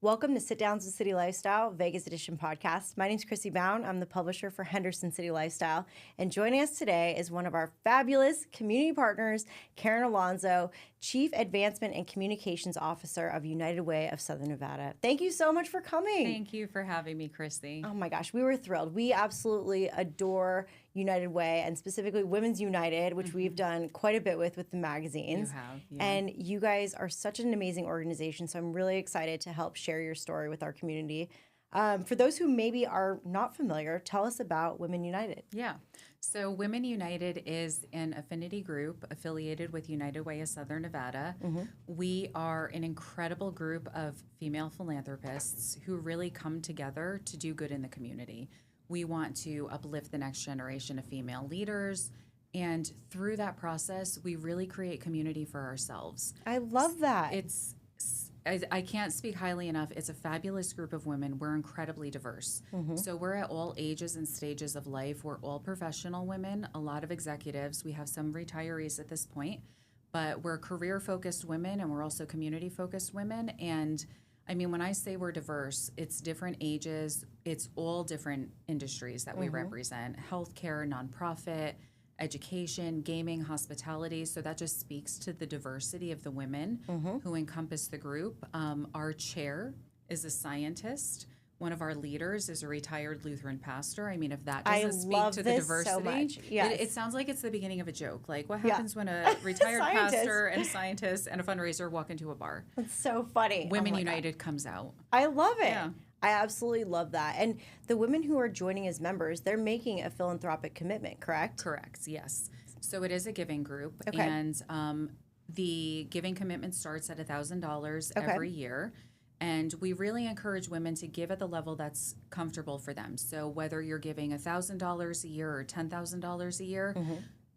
Welcome to Sit Downs with City Lifestyle, Vegas Edition podcast. My name is Chrissy Bound. I'm the publisher for Henderson City Lifestyle. And joining us today is one of our fabulous community partners, Karen Alonso, Chief Advancement and Communications Officer of United Way of Southern Nevada. Thank you so much for coming. Thank you for having me, Chrissy. Oh my gosh, we were thrilled. We absolutely adore United Way, and specifically Women's United, which we've done quite a bit with the magazines. You have, yeah. And you guys are such an amazing organization, so I'm really excited to help share your story with our community. For those who maybe are not familiar, tell us about Women United. Yeah. So Women United is an affinity group affiliated with United Way of Southern Nevada. We are an incredible group of female philanthropists who really come together to do good in the community. We want to uplift the next generation of female leaders. And through that process, we really create community for ourselves. I love that. I can't speak highly enough. It's a fabulous group of women. We're incredibly diverse. So we're at all ages and stages of life. We're all professional women, a lot of executives. We have some retirees at this point, but we're career-focused women and we're also community-focused women. And I mean, when I say we're diverse, it's different ages. It's all different industries that we represent: healthcare, nonprofit, education, gaming, hospitality. So that just speaks to the diversity of the women who encompass the group. Our chair is a scientist. One of our leaders is a retired Lutheran pastor. I mean, if that doesn't speak to the diversity, so much. Yes. It sounds like it's the beginning of a joke. Like, what happens when a retired pastor and a scientist and a fundraiser walk into a bar? It's so funny. Women United comes out. I love it. Yeah. I absolutely love that. And the women who are joining as members, they're making a philanthropic commitment, correct? Correct, yes. So it is a giving group. Okay. And the giving commitment starts at $1,000 every year. And we really encourage women to give at the level that's comfortable for them. So whether you're giving $1,000 a year or $10,000 a year,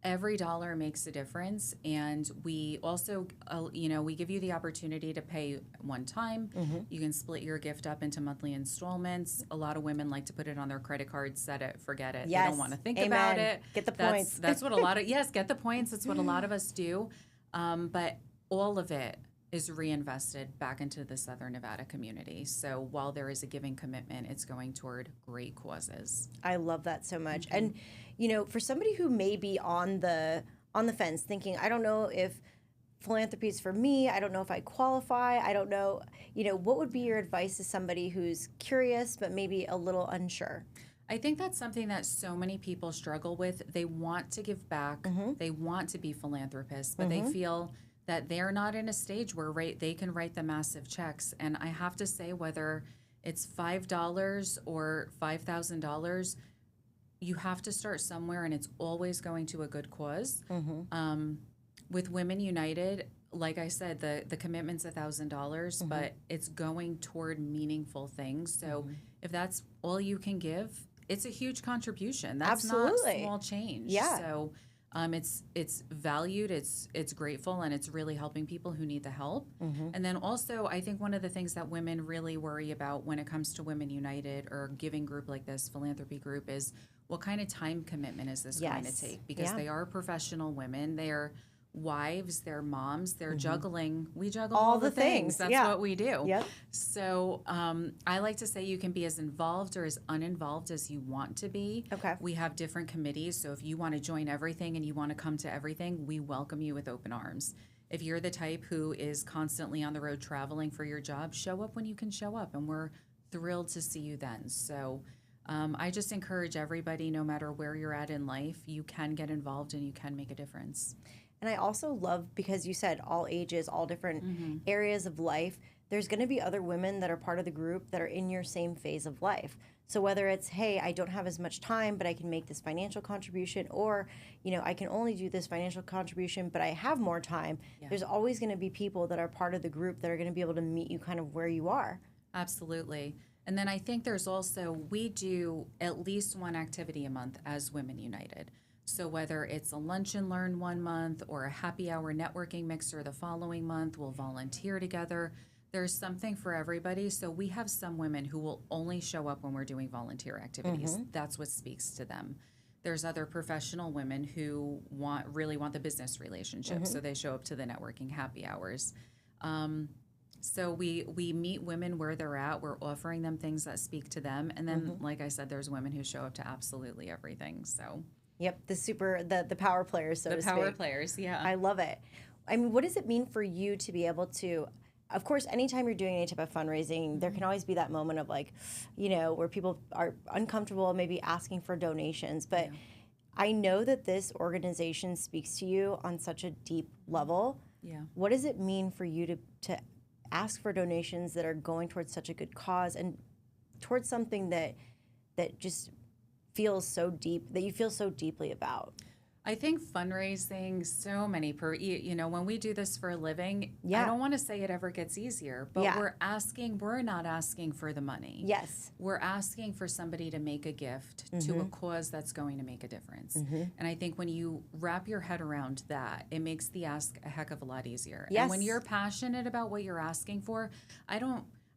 every dollar makes a difference. And we also, we give you the opportunity to pay one time. You can split your gift up into monthly installments. A lot of women like to put it on their credit card, set it, forget it. Yes. They don't want to think Amen. about it. Get the points. That's what a lot of, get the points. That's what a lot of us do. But all of it is reinvested back into the Southern Nevada community. So while there is a giving commitment, it's going toward great causes. I love that so much. And, for somebody who may be on the fence thinking, I don't know if philanthropy is for me, I don't know if I qualify, I don't know, what would be your advice to somebody who's curious but maybe a little unsure? I think that's something that so many people struggle with. They want to give back. They want to be philanthropists, but they feel that they're not in a stage where they can write the massive checks. And I have to say, whether it's $5 or $5,000, you have to start somewhere, and it's always going to a good cause. With Women United, like I said, the commitment's $1,000, but it's going toward meaningful things. So if that's all you can give, it's a huge contribution. That's Absolutely. not small change. Yeah. So it's valued, it's grateful, and it's really helping people who need the help. And then also, I think one of the things that women really worry about when it comes to Women United or a giving group like this, philanthropy group, is what kind of time commitment is this going to take? Because they are professional women. They're wives, they're moms, they're juggling. We juggle all the things. That's what we do. Yep. So I like to say you can be as involved or as uninvolved as you want to be. Okay. We have different committees, so if you want to join everything and you want to come to everything, we welcome you with open arms. If you're the type who is constantly on the road traveling for your job, show up when you can show up, and we're thrilled to see you then. So I just encourage everybody, no matter where you're at in life, you can get involved and you can make a difference. And I also love, because you said all ages, all different areas of life, there's going to be other women that are part of the group that are in your same phase of life. So whether it's, hey, I don't have as much time, but I can make this financial contribution, or, I can only do this financial contribution, but I have more time, there's always going to be people that are part of the group that are going to be able to meet you kind of where you are. Absolutely. And then I think there's also, we do at least one activity a month as Women United. So whether it's a lunch and learn one month or a happy hour networking mixer the following month, we'll volunteer together. There's something for everybody. So we have some women who will only show up when we're doing volunteer activities. That's what speaks to them. There's other professional women who really want the business relationship. So they show up to the networking happy hours. So we meet women where they're at. We're offering them things that speak to them. And then, like I said, there's women who show up to absolutely everything. So Yep, the power players, so to the speak. power players, yeah. I love it. I mean, what does it mean for you to be able to, of course, anytime you're doing any type of fundraising, there can always be that moment of like, where people are uncomfortable maybe asking for donations. But I know that this organization speaks to you on such a deep level. Yeah. What does it mean for you to ask for donations that are going towards such a good cause and towards something that just feels so deep, that you feel so deeply about? I think fundraising, so many when we do this for a living, Yeah. I don't want to say it ever gets easier, but Yeah. we're not asking for the money. Yes. We're asking for somebody to make a gift to a cause that's going to make a difference. And I think when you wrap your head around that, it makes the ask a heck of a lot easier. Yes. And when you're passionate about what you're asking for,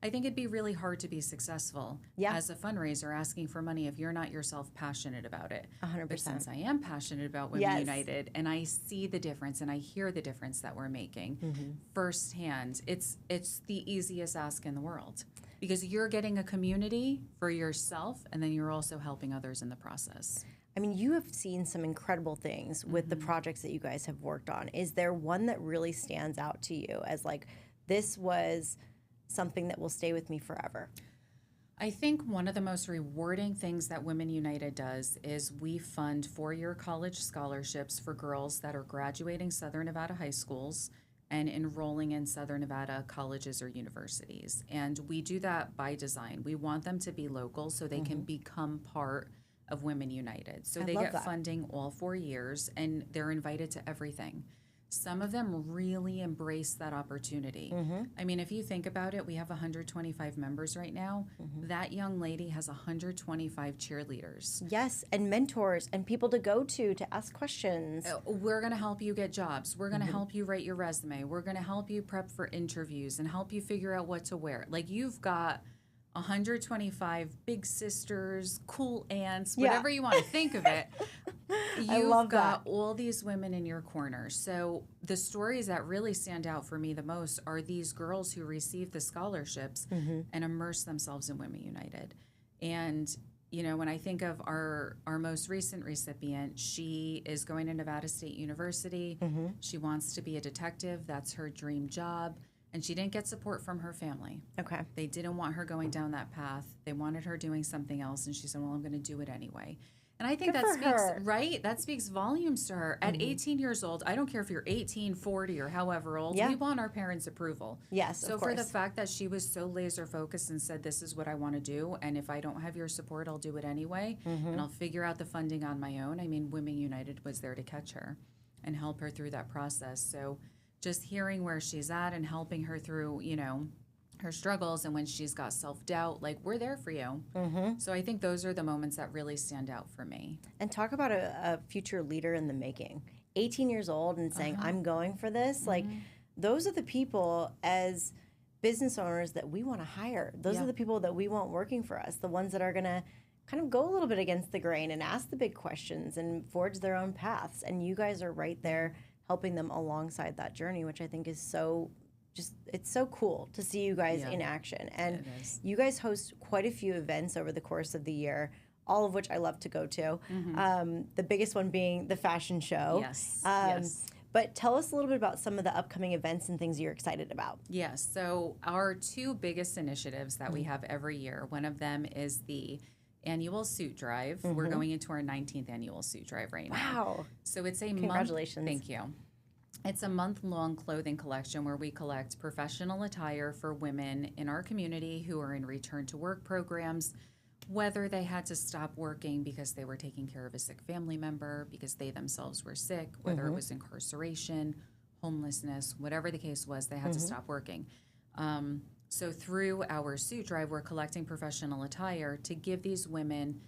I think it'd be really hard to be successful as a fundraiser asking for money if you're not yourself passionate about it. 100%. But since I am passionate about Women United and I see the difference and I hear the difference that we're making firsthand, it's the easiest ask in the world because you're getting a community for yourself and then you're also helping others in the process. I mean, you have seen some incredible things with the projects that you guys have worked on. Is there one that really stands out to you as like, this was something that will stay with me forever? I think one of the most rewarding things that Women United does is we fund four-year college scholarships for girls that are graduating Southern Nevada high schools and enrolling in Southern Nevada colleges or universities. And we do that by design. We want them to be local so they can become part of Women United. So they get funding all 4 years and they're invited to everything. Some of them really embrace that opportunity. I mean, if you think about it, we have 125 members right now. That young lady has 125 cheerleaders. Yes, and mentors and people to go to ask questions. We're going to help you get jobs. We're going to help you write your resume. We're going to help you prep for interviews and help you figure out what to wear. Like you've got 125 big sisters, cool aunts, whatever you want to think of it. You've got all these women in your corner. So the stories that really stand out for me the most are these girls who receive the scholarships and immerse themselves in Women United. And when I think of our most recent recipient, she is going to Nevada State University. She wants to be a detective. That's her dream job. And she didn't get support from her family. Okay. They didn't want her going down that path. They wanted her doing something else. And she said, well, I'm going to do it anyway. And I think that speaks volumes to her. At 18 years old, I don't care if you're 18, 40, or however old, we want our parents' approval. Yes, so for the fact that she was so laser focused and said, this is what I want to do, and if I don't have your support, I'll do it anyway, and I'll figure out the funding on my own. I mean, Women United was there to catch her and help her through that process. So just hearing where she's at and helping her through, her struggles and when she's got self-doubt, like, we're there for you. So I think those are the moments that really stand out for me. And talk about a future leader in the making. 18 years old and saying, I'm going for this. Like, those are the people as business owners that we want to hire. Those are the people that we want working for us, the ones that are going to kind of go a little bit against the grain and ask the big questions and forge their own paths. And you guys are right there helping them alongside that journey, which I think is it's so cool to see you guys in action. And you guys host quite a few events over the course of the year, all of which I love to go to. The biggest one being the fashion show. Yes. But tell us a little bit about some of the upcoming events and things you're excited about. Yes. So our two biggest initiatives that we have every year, one of them is the annual suit drive. We're going into our 19th annual suit drive right now. Wow. So it's a Congratulations. Thank you. It's a month-long clothing collection where we collect professional attire for women in our community who are in return-to-work programs, whether they had to stop working because they were taking care of a sick family member, because they themselves were sick, whether it was incarceration, homelessness, whatever the case was, they had to stop working. So through our suit drive, we're collecting professional attire to give these women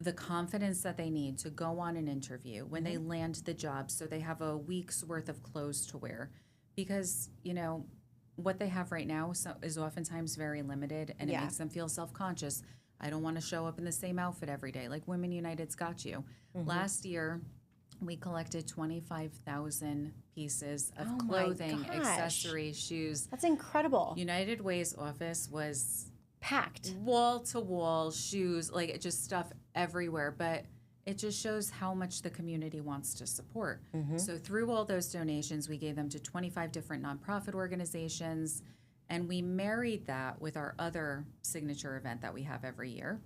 the confidence that they need to go on an interview when they land the job, so they have a week's worth of clothes to wear. Because, what they have right now is oftentimes very limited, and it makes them feel self-conscious. I don't want to show up in the same outfit every day. Like, Women United's got you. Last year, We collected 25,000 pieces of Oh my clothing, gosh. accessories, shoes. That's incredible. United Way's office was Packed. wall to wall, shoes, like it just stuff everywhere. But it just shows how much the community wants to support. So through all those donations, we gave them to 25 different nonprofit organizations. And we married that with our other signature event that we have every year,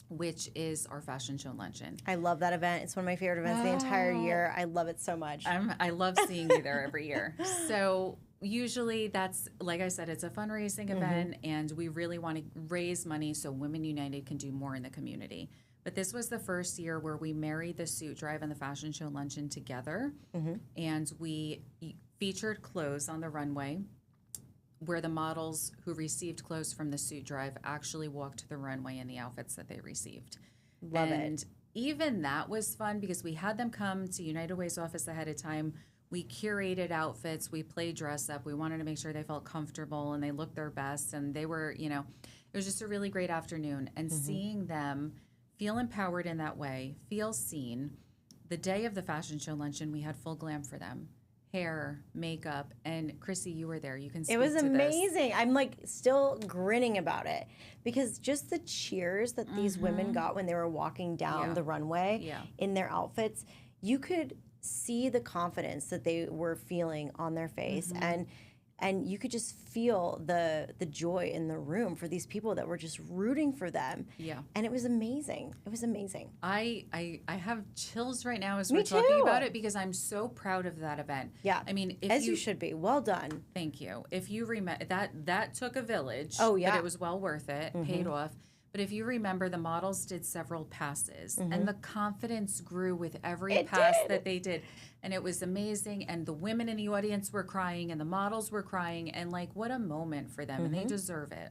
which is our fashion show luncheon. I love that event. It's one of my favorite events the entire year. I love it so much. I love seeing you there every year. So usually that's, like I said, it's a fundraising event, and we really want to raise money so Women United can do more in the community. But this was the first year where we married the suit drive and the fashion show luncheon together, and we featured clothes on the runway where the models who received clothes from the suit drive actually walked the runway in the outfits that they received. Love and it. even that was fun because we had them come to United Way's office ahead of time. We curated outfits. We played dress up. We wanted to make sure they felt comfortable and they looked their best. And they were, it was just a really great afternoon. And seeing them feel empowered in that way, feel seen. The day of the fashion show luncheon, we had full glam for them. Hair, makeup, and Chrissy, you were there. You can speak It was to this. amazing. I'm like still grinning about it because just the cheers that these women got when they were walking down the runway in their outfits, you could see the confidence that they were feeling on their face, and you could just feel the joy in the room for these people that were just rooting for them. Yeah. And it was amazing. It was amazing. I have chills right now as Me we're talking too. about it because I'm so proud of that event. Yeah. I mean, if as you should be. Well done. Thank you. If you remember that took a village. Oh, yeah. But it was well worth it. Paid off. But if you remember, the models did several passes, and the confidence grew with every pass that they did. And it was amazing. And the women in the audience were crying, and the models were crying. And, like, what a moment for them. And they deserve it.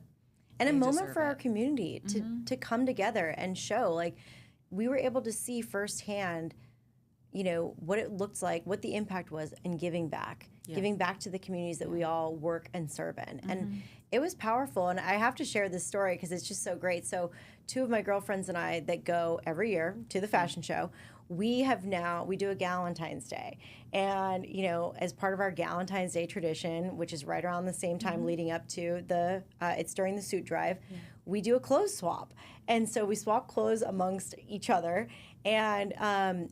And a moment for our community to come together and show. Like, we were able to see firsthand, what it looked like, what the impact was in giving back. Giving back to the communities that we all work and serve in. And it was powerful. And I have to share this story because it's just so great. So 2 of my girlfriends and I that go every year to the fashion show, we do a Galentine's Day. And, as part of our Galentine's Day tradition, which is right around the same time leading up to it's during the suit drive, we do a clothes swap. And so we swap clothes amongst each other. And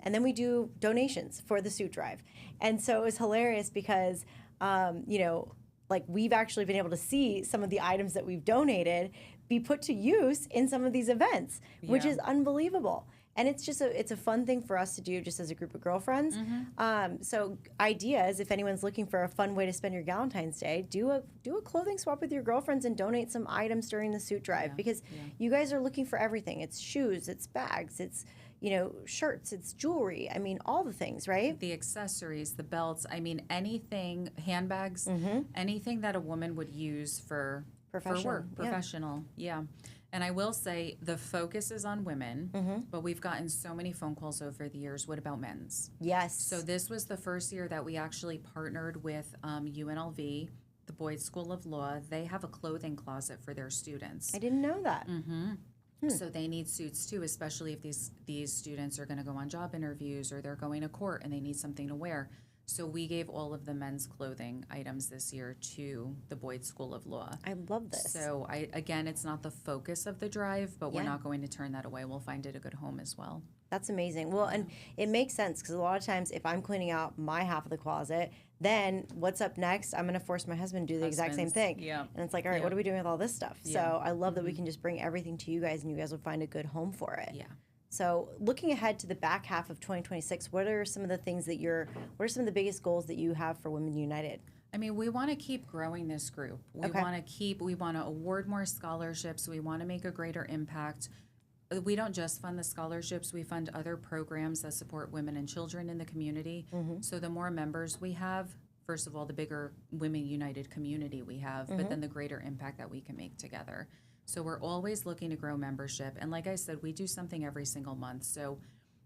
then we do donations for the suit drive. And so it was hilarious because, we've actually been able to see some of the items that we've donated be put to use in some of these events, which is unbelievable. And it's just it's a fun thing for us to do just as a group of girlfriends. So ideas, if anyone's looking for a fun way to spend your Valentine's Day, do a clothing swap with your girlfriends and donate some items during the suit drive because you guys are looking for everything. It's shoes, it's bags, it's shirts, it's jewelry. I mean, all the things, right? The accessories, the belts. I mean, anything, handbags, anything that a woman would use for work, professional. Yeah. And I will say the focus is on women, but we've gotten so many phone calls over the years. What about men's? Yes. So this was the first year that we actually partnered with UNLV, the Boyd School of Law. They have a clothing closet for their students. I didn't know that. So they need suits too, especially if these students are going to go on job interviews or they're going to court and they need something to wear. So we gave all of the men's clothing items this year to the Boyd School of Law. I love this. So again, it's not the focus of the drive, but we're not going to turn that away. We'll find it a good home as well. That's amazing. Well, and it makes sense because a lot of times if I'm cleaning out my half of the closet, then what's up next? I'm going to force my husband to do the exact same thing. Yeah. And it's like, all right, what are we doing with all this stuff? Yeah. So I love that we can just bring everything to you guys and you guys will find a good home for it. Yeah. So looking ahead to the back half of 2026, what are some of the things that what are some of the biggest goals that you have for Women United? I mean, we want to keep growing this group. We want to award more scholarships. We want to make a greater impact. We don't just fund the scholarships, we fund other programs that support women and children in the community. So the more members we have, first of all, the bigger Women United community we have, but then the greater impact that we can make together. So we're always looking to grow membership. And like I said, we do something every single month. So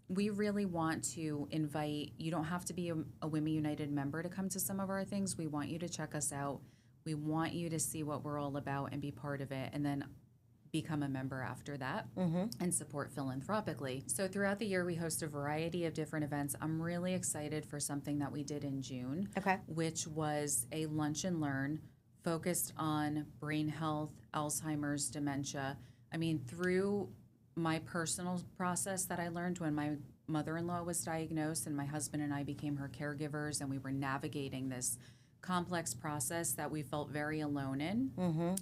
we really want to invite, you don't have to be a Women United member to come to some of our things. We want you to check us out. We want you to see what we're all about and be part of it. And then become a member after that and support philanthropically. So throughout the year, we host a variety of different events. I'm really excited for something that we did in June, which was a lunch and learn focused on brain health, Alzheimer's, dementia. I mean, through my personal process that I learned when my mother-in-law was diagnosed and my husband and I became her caregivers, and we were navigating this complex process that we felt very alone in.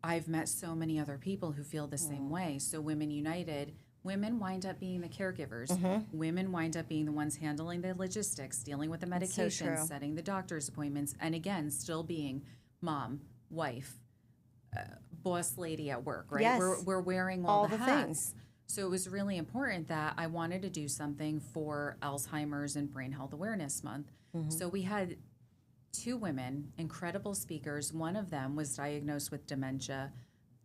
I've met so many other people who feel the same way. So Women United, women wind up being the caregivers. Women wind up being the ones handling the logistics, dealing with the medications, setting the doctor's appointments, and again, still being mom, wife, boss lady at work, right? Yes. We're wearing all the hats. Things. So it was really important that I wanted to do something for Alzheimer's and Brain Health Awareness Month. So we had 2 women, incredible speakers. One of them was diagnosed with dementia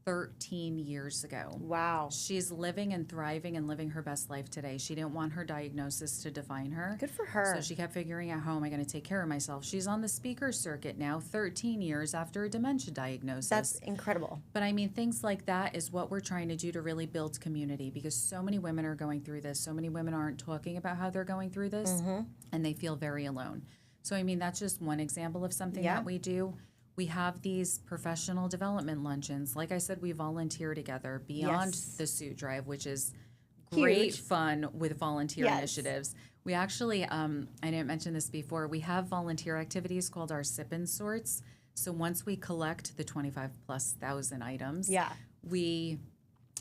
13 years ago. Wow. She's living and thriving and living her best life today. She didn't want her diagnosis to define her. Good for her. So she kept figuring out, how am I going to take care of myself? She's on the speaker circuit now, 13 years after a dementia diagnosis. That's incredible. But I mean, things like that is what we're trying to do to really build community, because so many women are going through this. So many women aren't talking about how they're going through this, and they feel very alone. So, I mean, that's just one example of something that we do. We have these professional development luncheons. Like I said, we volunteer together beyond the suit drive, which is great fun with volunteer initiatives. We actually, I didn't mention this before, we have volunteer activities called our sip and sorts. So once we collect the 25,000+ items, we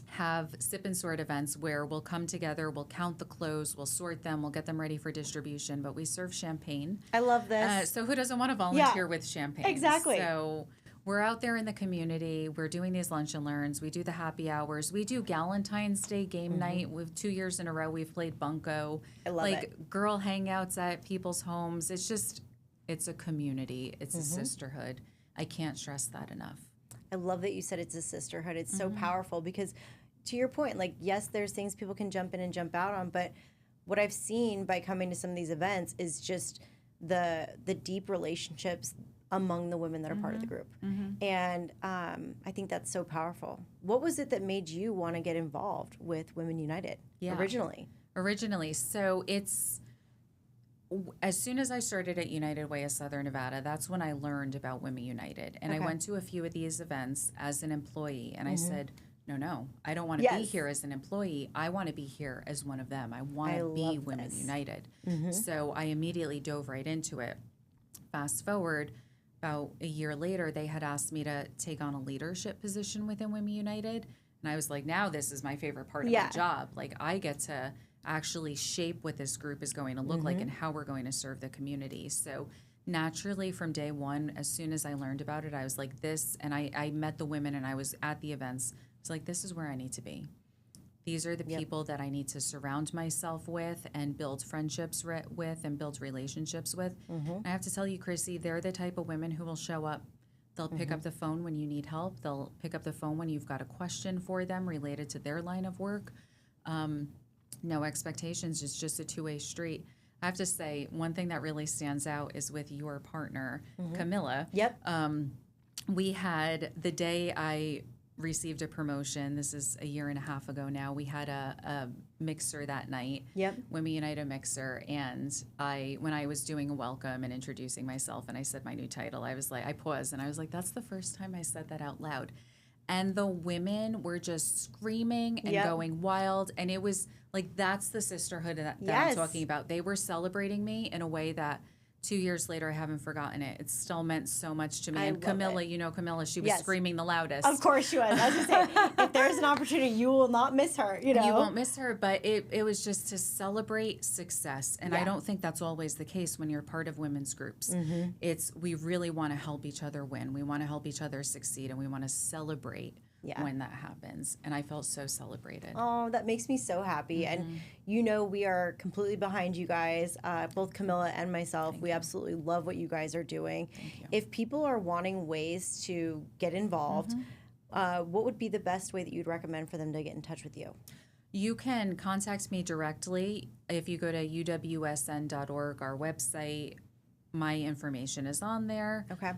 have sip and sort events where we'll come together, we'll count the clothes, we'll sort them, we'll get them ready for distribution, but we serve champagne. I love this. So who doesn't want to volunteer with champagne? Exactly. So we're out there in the community, we're doing these lunch and learns, we do the happy hours, we do Galentine's Day game night. With 2 years in a row, we've played bunco. I love it. Girl hangouts at people's homes. It's just, it's a community, it's a sisterhood. I can't stress that enough. I love that you said it's a sisterhood. It's so powerful because, to your point, like, yes, there's things people can jump in and jump out on, but what I've seen by coming to some of these events is just the deep relationships among the women that are part of the group. And I think that's so powerful. What was it that made you want to get involved with Women United originally? So it's, as soon as I started at United Way of Southern Nevada, that's when I learned about Women United. And I went to a few of these events as an employee, and I said, no, I don't want to be here as an employee. I want to be here as one of them. I want to be Women United. So I immediately dove right into it. Fast forward, about a year later, they had asked me to take on a leadership position within Women United. And I was like, now this is my favorite part of my job. Like, I get to actually shape what this group is going to look like and how we're going to serve the community. So naturally, from day one, as soon as I learned about it, I was like, this, and I met the women and I was at the events. It's like, this is where I need to be. These are the people that I need to surround myself with and build friendships with and build relationships with. And I have to tell you, Chrissy, they're the type of women who will show up. They'll pick up the phone when you need help. They'll pick up the phone when you've got a question for them related to their line of work. No expectations. It's just a two-way street. I have to say, one thing that really stands out is with your partner, Camilla. We had, the day I received a promotion, this is a year and a half ago now, we had a mixer that night, Women United mixer, and when I was doing a welcome and introducing myself and I said my new title, I was like, I paused and I was like, that's the first time I said that out loud. And the women were just screaming and going wild, and it was like, that's the sisterhood that I'm talking about. They were celebrating me in a way that 2 years later, I haven't forgotten it. It still meant so much to me. And Camilla, you know Camilla, she was screaming the loudest. Of course she was. I was going to say, if there's an opportunity, you will not miss her. You know, you won't miss her. But it was just to celebrate success. And I don't think that's always the case when you're part of women's groups. It's, we really want to help each other win. We want to help each other succeed, and we want to celebrate when that happens. And I felt so celebrated. Oh, that makes me so happy. And you know, we are completely behind you guys, both Camilla and myself. We absolutely love what you guys are doing. If people are wanting ways to get involved, what would be the best way that you'd recommend for them to get in touch with you? You can contact me directly if you go to uwsn.org, our website. my information is on there. Okay.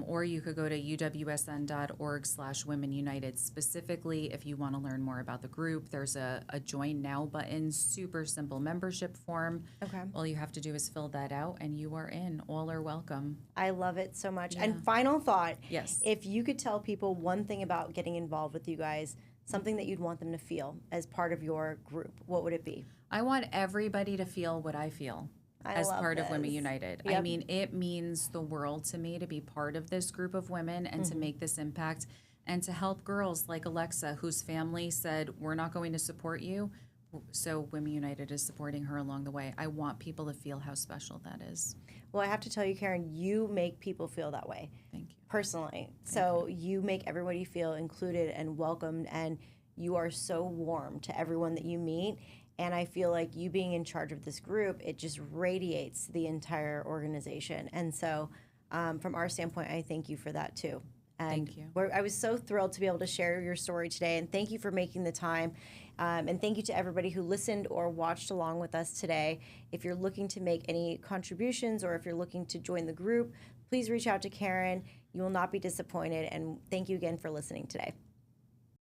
Or you could go to uwsn.org/Women United specifically if you want to learn more about the group. There's a Join Now button, super simple membership form. Okay. All you have to do is fill that out and you are in. All are welcome. I love it so much. Yeah. And final thought, Yes. if you could tell people one thing about getting involved with you guys, something that you'd want them to feel as part of your group, what would it be? I want everybody to feel what I feel. As part of Women United. Yep. I mean, it means the world to me to be part of this group of women and to make this impact and to help girls like Alexa, whose family said, we're not going to support you. So Women United is supporting her along the way. I want people to feel how special that is. Well, I have to tell you, Karen, you make people feel that way. Thank you. Personally. So you make everybody feel included and welcomed, and you are so warm to everyone that you meet. And I feel like you being in charge of this group, it just radiates the entire organization. And so from our standpoint, I thank you for that too. And Thank you. I was so thrilled to be able to share your story today. And thank you for making the time. And thank you to everybody who listened or watched along with us today. If you're looking to make any contributions or if you're looking to join the group, please reach out to Karen. You will not be disappointed. And thank you again for listening today.